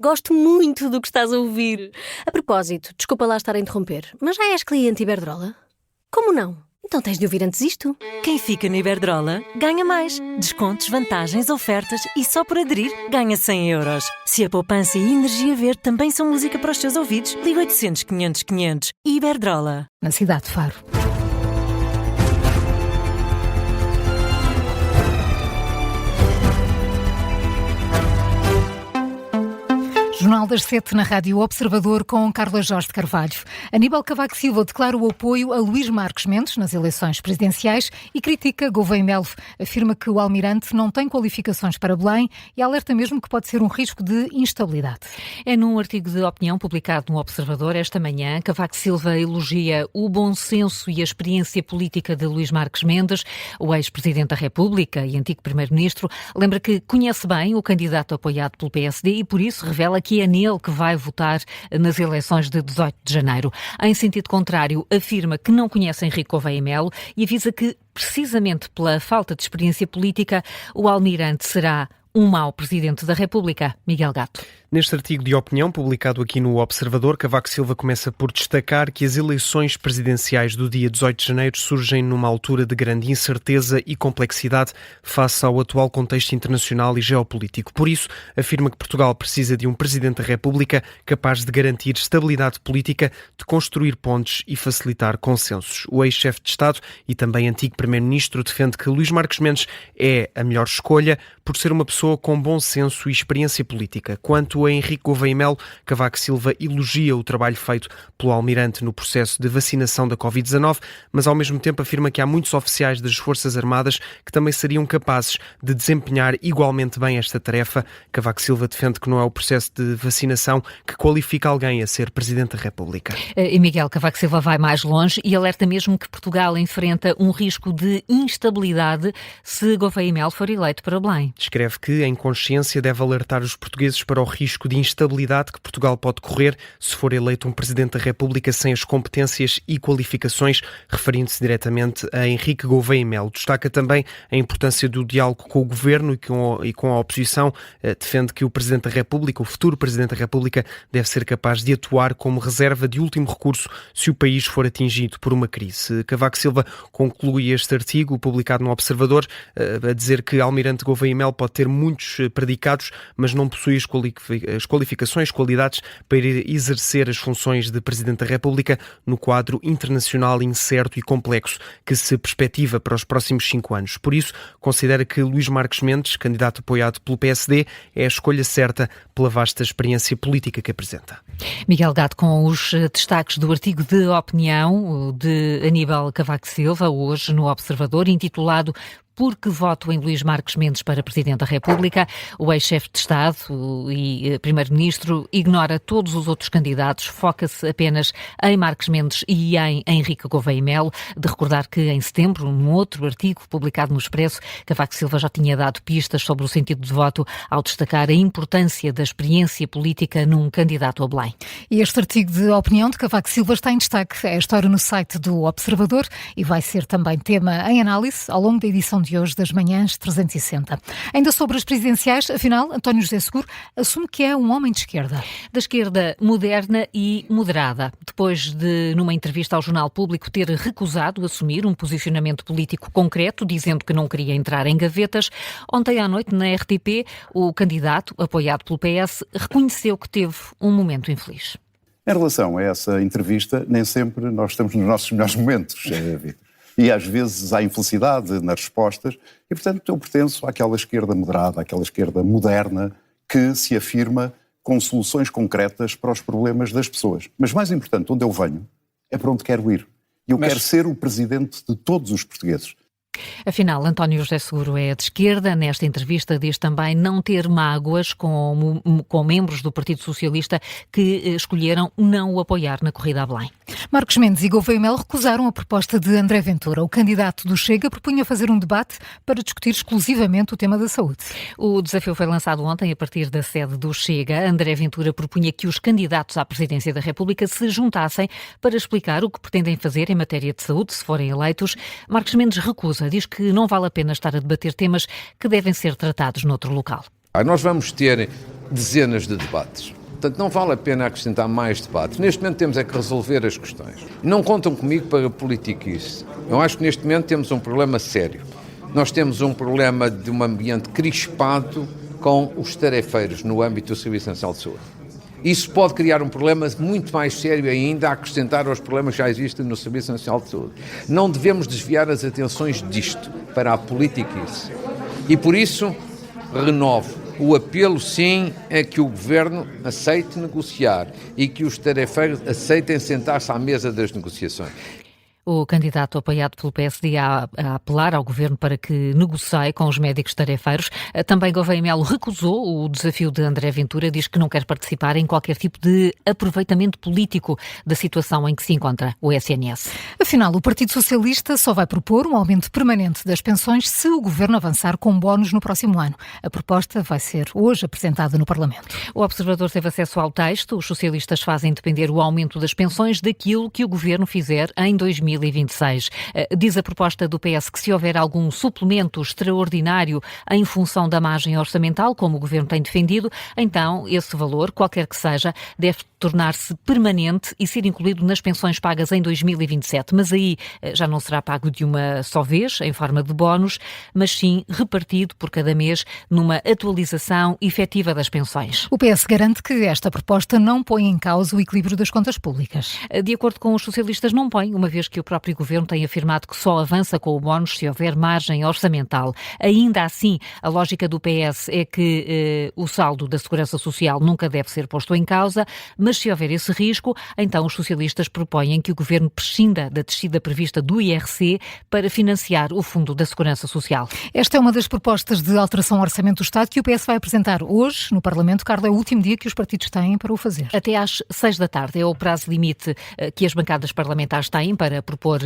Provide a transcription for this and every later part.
Gosto muito do que estás a ouvir. A propósito, desculpa lá estar a interromper, mas já és cliente Iberdrola? Como não? Então tens de ouvir antes isto. Quem fica na Iberdrola ganha mais. Descontos, vantagens, ofertas e só por aderir ganha 100 euros. Se a poupança e a energia verde também são música para os teus ouvidos, liga 800 500 500. Iberdrola. Na cidade de Faro. Jornal das 7 na Rádio Observador com Carla Jorge de Carvalho. Aníbal Cavaco Silva declara o apoio a Luís Marques Mendes nas eleições presidenciais e critica Gouveia Melo. Afirma que o almirante não tem qualificações para Belém e alerta mesmo que pode ser um risco de instabilidade. É num artigo de opinião publicado no Observador esta manhã, Cavaco Silva elogia o bom senso e a experiência política de Luís Marques Mendes, o ex-presidente da República e antigo primeiro-ministro. Lembra que conhece bem o candidato apoiado pelo PSD e por isso revela que é nele que vai votar nas eleições de 18 de janeiro. Em sentido contrário, afirma que não conhece Henrique Gouveia Melo e avisa que, precisamente pela falta de experiência política, o almirante será um mau presidente da República. Miguel Gato. Neste artigo de opinião, publicado aqui no Observador, Cavaco Silva começa por destacar que as eleições presidenciais do dia 18 de janeiro surgem numa altura de grande incerteza e complexidade face ao atual contexto internacional e geopolítico. Por isso, afirma que Portugal precisa de um Presidente da República capaz de garantir estabilidade política, de construir pontes e facilitar consensos. O ex-chefe de Estado e também antigo Primeiro-Ministro defende que Luís Marques Mendes é a melhor escolha por ser uma pessoa com bom senso e experiência política. Quanto a Henrique Gouveia Melo, Cavaco Silva elogia o trabalho feito pelo almirante no processo de vacinação da Covid-19, mas ao mesmo tempo afirma que há muitos oficiais das Forças Armadas que também seriam capazes de desempenhar igualmente bem esta tarefa. Cavaco Silva defende que não é o processo de vacinação que qualifica alguém a ser Presidente da República. E Miguel Cavaco Silva vai mais longe e alerta mesmo que Portugal enfrenta um risco de instabilidade se Gouveia Melo for eleito para Belém. Escreve que, em consciência, deve alertar os portugueses para o risco de instabilidade que Portugal pode correr se for eleito um Presidente da República sem as competências e qualificações, referindo-se diretamente a Henrique Gouveia Melo. Destaca também a importância do diálogo com o Governo e com a oposição. Defende que o Presidente da República, o futuro Presidente da República, deve ser capaz de atuar como reserva de último recurso se o país for atingido por uma crise. Cavaco Silva conclui este artigo, publicado no Observador, a dizer que Almirante Gouveia Melo pode ter muitos predicados, mas não possui as qualificações, qualidades para exercer as funções de Presidente da República no quadro internacional incerto e complexo que se perspectiva para os próximos 5 anos. Por isso, considera que Luís Marques Mendes, candidato apoiado pelo PSD, é a escolha certa pela vasta experiência política que apresenta. Miguel Gato com os destaques do artigo de opinião de Aníbal Cavaco Silva, hoje no Observador, intitulado Porque voto em Luís Marques Mendes para Presidente da República. O ex-chefe de Estado e Primeiro-Ministro ignora todos os outros candidatos, foca-se apenas em Marques Mendes e em Henrique Gouveia Melo. De recordar que em setembro, num outro artigo publicado no Expresso, Cavaco Silva já tinha dado pistas sobre o sentido de voto ao destacar a importância da experiência política num candidato a Belém. E este artigo de opinião de Cavaco Silva está em destaque. É a história no site do Observador e vai ser também tema em análise ao longo da edição de hoje das Manhãs 360. Ainda sobre as presidenciais, afinal, António José Seguro assume que é um homem de esquerda. Da esquerda moderna e moderada. Depois de, numa entrevista ao Jornal Público, ter recusado assumir um posicionamento político concreto, dizendo que não queria entrar em gavetas, ontem à noite, na RTP, o candidato, apoiado pelo PS, reconheceu que teve um momento infeliz. Em relação a essa entrevista, nem sempre nós estamos nos nossos melhores momentos. E às vezes há infelicidade nas respostas e, portanto, eu pertenço àquela esquerda moderada, àquela esquerda moderna que se afirma com soluções concretas para os problemas das pessoas. Mas mais importante, onde eu venho, é para onde quero ir. E eu quero ser o presidente de todos os portugueses. Afinal, António José Seguro é de esquerda. Nesta entrevista diz também não ter mágoas com membros do Partido Socialista que escolheram não o apoiar na corrida a Belém. Marques Mendes e Gouveia Melo recusaram a proposta de André Ventura. O candidato do Chega propunha fazer um debate para discutir exclusivamente o tema da saúde. O desafio foi lançado ontem a partir da sede do Chega. André Ventura propunha que os candidatos à presidência da República se juntassem para explicar o que pretendem fazer em matéria de saúde se forem eleitos. Marques Mendes recusa. Diz que não vale a pena estar a debater temas que devem ser tratados noutro local. Nós vamos ter dezenas de debates. Portanto, não vale a pena acrescentar mais debates. Neste momento temos é que resolver as questões. Não contam comigo para politiquice. Eu acho que neste momento temos um problema sério. Nós temos um problema de um ambiente crispado com os tarefeiros no âmbito do Serviço Nacional de Saúde. Isso pode criar um problema muito mais sério ainda a acrescentar aos problemas que já existem no Serviço Nacional de Saúde. Não devemos desviar as atenções disto para a politiquice. E por isso, renovo. O apelo, sim, é que o Governo aceite negociar e que os tarefeiros aceitem sentar-se à mesa das negociações. O candidato apoiado pelo PSD a apelar ao Governo para que negocie com os médicos tarefeiros. Também Gouveia Melo recusou o desafio de André Ventura, diz que não quer participar em qualquer tipo de aproveitamento político da situação em que se encontra o SNS. Afinal, o Partido Socialista só vai propor um aumento permanente das pensões se o Governo avançar com bónus no próximo ano. A proposta vai ser hoje apresentada no Parlamento. O Observador teve acesso ao texto. Os socialistas fazem depender o aumento das pensões daquilo que o Governo fizer em 2026. Diz a proposta do PS que se houver algum suplemento extraordinário em função da margem orçamental, como o Governo tem defendido, então esse valor, qualquer que seja, deve tornar-se permanente e ser incluído nas pensões pagas em 2027. Mas aí já não será pago de uma só vez, em forma de bónus, mas sim repartido por cada mês numa atualização efetiva das pensões. O PS garante que esta proposta não põe em causa o equilíbrio das contas públicas. De acordo com os socialistas, não põe, uma vez que o próprio Governo tem afirmado que só avança com o bónus se houver margem orçamental. Ainda assim, a lógica do PS é que o saldo da Segurança Social nunca deve ser posto em causa, mas se houver esse risco, então os socialistas propõem que o Governo prescinda da descida prevista do IRC para financiar o Fundo da Segurança Social. Esta é uma das propostas de alteração ao Orçamento do Estado que o PS vai apresentar hoje no Parlamento. Carla, é o último dia que os partidos têm para o fazer. Até às 6 da tarde é o prazo limite que as bancadas parlamentares têm para propor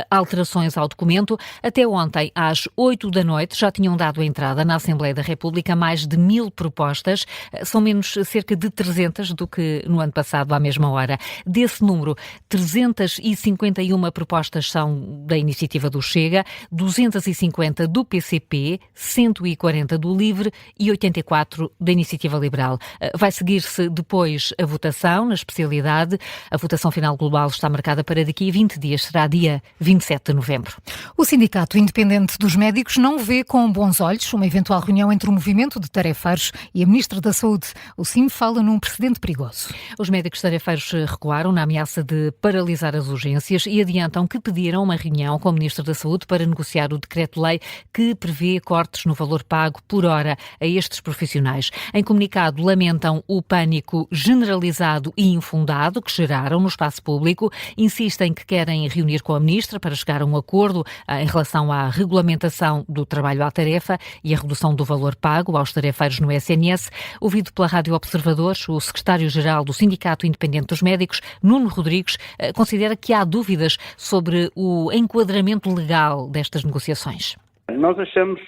alterações ao documento. Até ontem, às 8 da noite, já tinham dado entrada na Assembleia da República mais de 1000 propostas. São menos cerca de 300 do que no ano passado, à mesma hora. Desse número, 351 propostas são da iniciativa do Chega, 250 do PCP, 140 do LIVRE e 84 da Iniciativa Liberal. Vai seguir-se depois a votação na especialidade. A votação final global está marcada para daqui a 20 dias, será dia 27 de novembro. O Sindicato Independente dos Médicos não vê com bons olhos uma eventual reunião entre o movimento de tarefeiros e a Ministra da Saúde. O CIM fala num precedente perigoso. Os médicos tarefeiros recuaram na ameaça de paralisar as urgências e adiantam que pediram uma reunião com o Ministro da Saúde para negociar o decreto-lei que prevê cortes no valor pago por hora a estes profissionais. Em comunicado, lamentam o pânico generalizado e infundado que geraram no espaço público, insistem que querem reunir com a Ministra para chegar a um acordo em relação à regulamentação do trabalho à tarefa e a redução do valor pago aos tarefeiros no SNS. Ouvido pela Rádio Observador, o secretário-geral do Sindicato Independente dos Médicos, Nuno Rodrigues, considera que há dúvidas sobre o enquadramento legal destas negociações. Nós achamos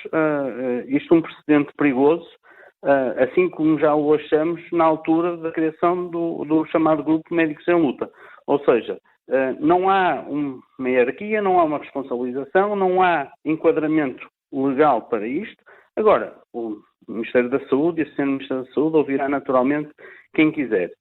isto um precedente perigoso, assim como já o achamos na altura da criação do chamado Grupo Médicos em Luta. Ou seja, não há uma hierarquia, não há uma responsabilização, não há enquadramento legal para isto. Agora, o Ministério da Saúde e a Sr. Ministro da Saúde ouvirá naturalmente quem quiser.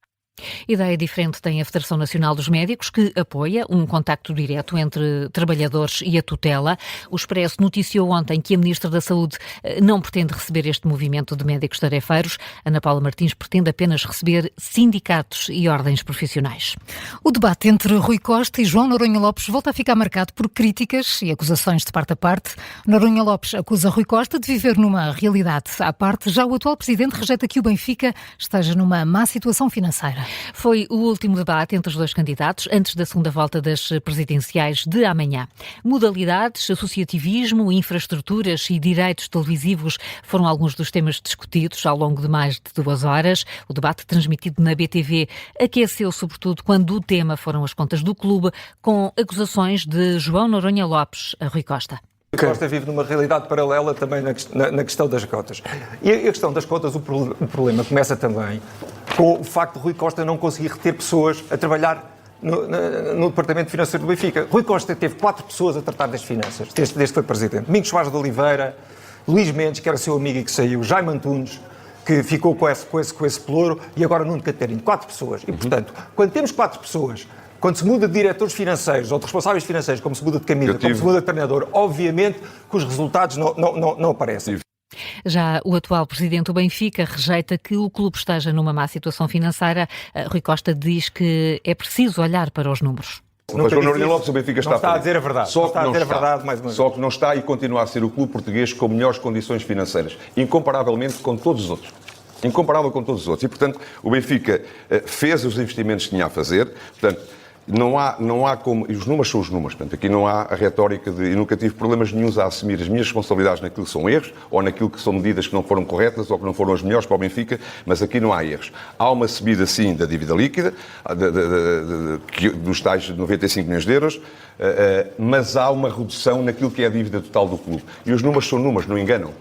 Ideia diferente tem a Federação Nacional dos Médicos, que apoia um contacto direto entre trabalhadores e a tutela. O Expresso noticiou ontem que a Ministra da Saúde não pretende receber este movimento de médicos tarefeiros. Ana Paula Martins pretende apenas receber sindicatos e ordens profissionais. O debate entre Rui Costa e João Noronha Lopes volta a ficar marcado por críticas e acusações de parte a parte. Noronha Lopes acusa Rui Costa de viver numa realidade à parte. Já o atual presidente rejeita que o Benfica esteja numa má situação financeira. Foi o último debate entre os dois candidatos antes da segunda volta das presidenciais de amanhã. Modalidades, associativismo, infraestruturas e direitos televisivos foram alguns dos temas discutidos ao longo de mais de 2 horas. O debate transmitido na BTV aqueceu sobretudo quando o tema foram as contas do clube, com acusações de João Noronha Lopes a Rui Costa. Rui Costa vive numa realidade paralela também na questão das cotas. E a questão das cotas, o problema começa também com o facto de Rui Costa não conseguir reter pessoas a trabalhar no Departamento Financeiro do Benfica. Rui Costa teve 4 pessoas a tratar das finanças, desde que foi presidente. Domingos Soares de Oliveira, Luís Mendes, que era seu amigo e que saiu, Jaime Antunes, que ficou com esse pelouro, e agora Nuno Catarino. 4 pessoas. E, portanto, quando temos 4 pessoas, quando se muda de diretores financeiros ou de responsáveis financeiros, como se muda de camisa, como se muda de treinador, obviamente que os resultados não aparecem. Já o atual presidente do Benfica rejeita que o clube esteja numa má situação financeira. Rui Costa diz que é preciso olhar para os números. João Noronha Lopes, o Benfica está a dizer a verdade. Só que não está e continua a ser o clube português com melhores condições financeiras, incomparavelmente com todos os outros. Incomparável com todos os outros. E, portanto, o Benfica fez os investimentos que tinha a fazer. Portanto, não há como... E os números são os números. Portanto, aqui não há a retórica de... Eu nunca tive problemas nenhuns a assumir as minhas responsabilidades naquilo que são erros, ou naquilo que são medidas que não foram corretas, ou que não foram as melhores para o Benfica, mas aqui não há erros. Há uma subida, sim, da dívida líquida, dos tais 95 milhões de euros, mas há uma redução naquilo que é a dívida total do clube. E os números são números, não enganam.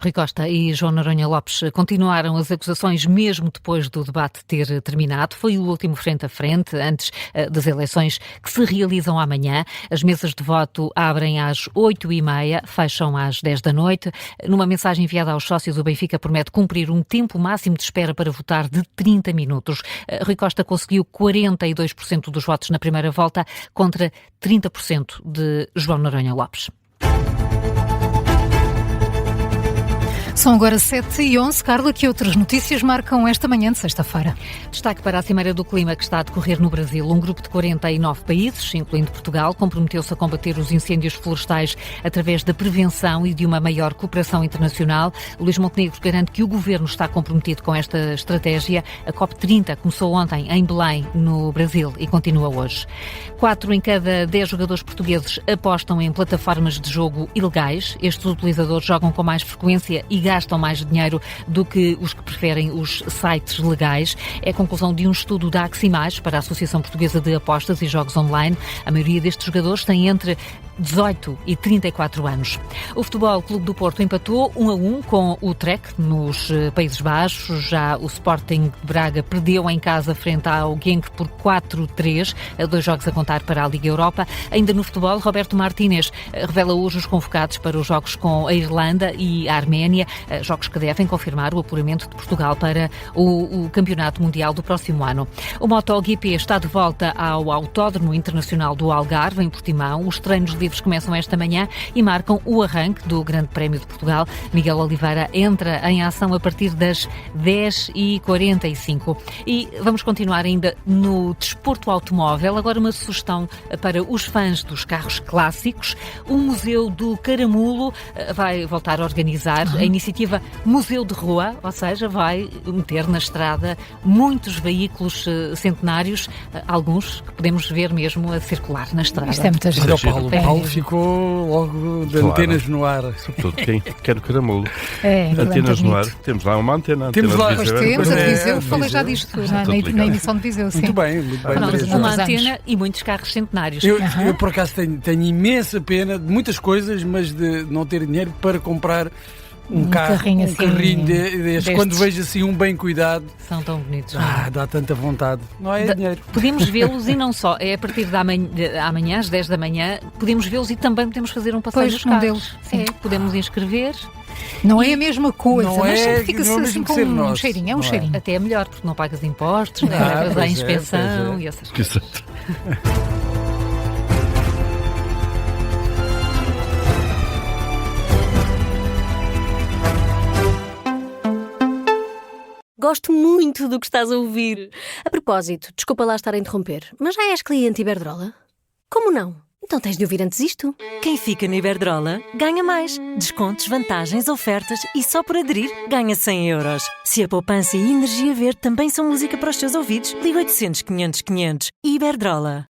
Rui Costa e João Noronha Lopes continuaram as acusações mesmo depois do debate ter terminado. Foi o último frente a frente, antes das eleições que se realizam amanhã. As mesas de voto abrem às 8h30, fecham às 10 da noite. Numa mensagem enviada aos sócios, o Benfica promete cumprir um tempo máximo de espera para votar de 30 minutos. Rui Costa conseguiu 42% dos votos na primeira volta, contra 30% de João Noronha Lopes. São agora 7h11. Carla, que outras notícias marcam esta manhã de sexta-feira? Destaque para a Cimeira do Clima que está a decorrer no Brasil. Um grupo de 49 países, incluindo Portugal, comprometeu-se a combater os incêndios florestais através da prevenção e de uma maior cooperação internacional. Luís Montenegro garante que o governo está comprometido com esta estratégia. A COP30 começou ontem em Belém, no Brasil, e continua hoje. 4 em cada 10 jogadores portugueses apostam em plataformas de jogo ilegais. Estes utilizadores jogam com mais frequência e gastam mais dinheiro do que os que preferem os sites legais. É a conclusão de um estudo da Aximage para a Associação Portuguesa de Apostas e Jogos Online. A maioria destes jogadores tem entre 18 e 34 anos. O Futebol Clube do Porto empatou 1-1 com o Trek nos Países Baixos. Já o Sporting de Braga perdeu em casa frente ao Genk por 4-3, 2 jogos a contar para a Liga Europa. Ainda no futebol, Roberto Martínez revela hoje os convocados para os jogos com a Irlanda e a Arménia, jogos que devem confirmar o apuramento de Portugal para o Campeonato Mundial do próximo ano. O MotoGP está de volta ao Autódromo Internacional do Algarve, em Portimão. Os treinos livres começam esta manhã e marcam o arranque do Grande Prémio de Portugal. Miguel Oliveira entra em ação a partir das 10h45. E vamos continuar ainda no desporto automóvel. Agora uma sugestão para os fãs dos carros clássicos. O Museu do Caramulo vai voltar a organizar a iniciativa Museu de Rua, ou seja, vai meter na estrada muitos veículos centenários, alguns que podemos ver mesmo a circular na estrada. Isto é muita gente. O Paulo ficou logo de antenas no ar. Sobretudo quem quer o caramulo. Antenas no ar. Temos lá uma antena. Temos lá. Temos a de Viseu. Falei já disto na emissão de Viseu. Muito bem. Uma antena e muitos carros centenários. Eu por acaso, tenho imensa pena de muitas coisas, mas de não ter dinheiro para comprar um carrinho destes. Quando vejo assim um bem cuidado, são tão bonitos. Dá tanta vontade. Não é dinheiro. Podemos vê-los e não só. É a partir de amanhã, às 10 da manhã, podemos vê-los e também podemos fazer um passeio nos carros. Deles. Sim. Podemos inscrever. Não é a mesma coisa, mas fica-se assim com um cheirinho. É um cheirinho. Até é melhor, porque não pagas impostos, não levas à inspeção e essas coisas. Exato. Gosto muito do que estás a ouvir. A propósito, desculpa lá estar a interromper, mas já és cliente Iberdrola? Como não? Então tens de ouvir antes isto. Quem fica na Iberdrola ganha mais. Descontos, vantagens, ofertas e só por aderir ganha 100 euros. Se a poupança e a energia verde também são música para os teus ouvidos, liga 800 500 500. Iberdrola.